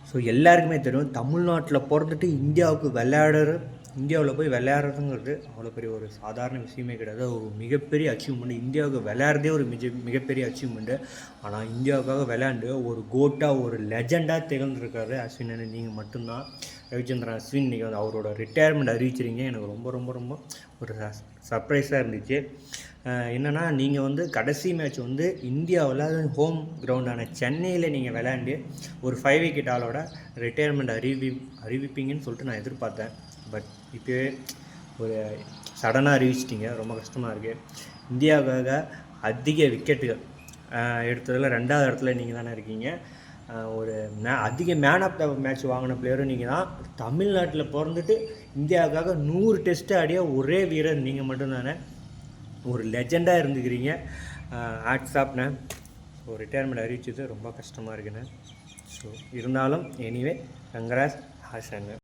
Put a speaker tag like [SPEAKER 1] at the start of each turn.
[SPEAKER 1] So எல்லாருக்குமே தெரியும் தமிழ்நாட்டில் பிறந்துட்டு இந்தியாவில் போய் விளையாடுறதுங்கிறது அவ்வளோ பெரிய ஒரு சாதாரண விஷயமே கிடையாது. ஒரு மிகப்பெரிய அச்சீவ்மெண்ட். இந்தியாவுக்கு விளையாடுறதே ஒரு மிகப்பெரிய அச்சீவ்மெண்ட்டு. ஆனால் இந்தியாவுக்காக விளையாண்டு ஒரு கோட்டாக ஒரு லெஜெண்டாக திகழ்ந்துருக்காரு அஸ்வின் அண்ணன் நீங்கள் மட்டும்தான். ரவிச்சந்திரன் அஸ்வின் இன்றைக்கி வந்து அவரோட ரிட்டையர்மெண்ட் அறிவிச்சிருங்க. எனக்கு ரொம்ப ரொம்ப ரொம்ப ஒரு சர்ப்ரைஸாக இருந்துச்சு. என்னென்னா நீங்கள் வந்து கடைசி மேட்ச் வந்து இந்தியாவில் ஹோம் கிரவுண்டான சென்னையில் நீங்கள் விளையாண்டு ஒரு 5 விக்கெட் ஆளோட ரிட்டையர்மெண்ட் அறிவிப்பீங்கன்னு சொல்லிட்டு நான் எதிர்பார்த்தேன். பட் இப்போவே ஒரு சடனாக அறிவிச்சிட்டிங்க. ரொம்ப கஷ்டமாக இருக்குது. இந்தியாவுக்காக அதிக விக்கெட்டுகள் எடுத்ததில் 2வது இடத்துல நீங்கள் தானே இருக்கீங்க. ஒரு அதிக மேன் ஆஃப் த மேட்ச் வாங்கின பிளேயரும் நீங்கள் தான். தமிழ்நாட்டில் பிறந்துட்டு இந்தியாவுக்காக 100 டெஸ்ட்டு ஆடிய ஒரே வீரர் நீங்கள் மட்டும்தானே. ஒரு லெஜெண்டாக இருந்துக்கிறீங்க. ஹேட்ஸ் ஆஃப்ண்ணே. ஸோ ரிட்டையர்மெண்ட் அறிவிச்சது ரொம்ப கஷ்டமாக இருக்குண்ணே. ஸோ இருந்தாலும் எனிவே கங்க்ராட்ஸ் ஹாஷாங்க.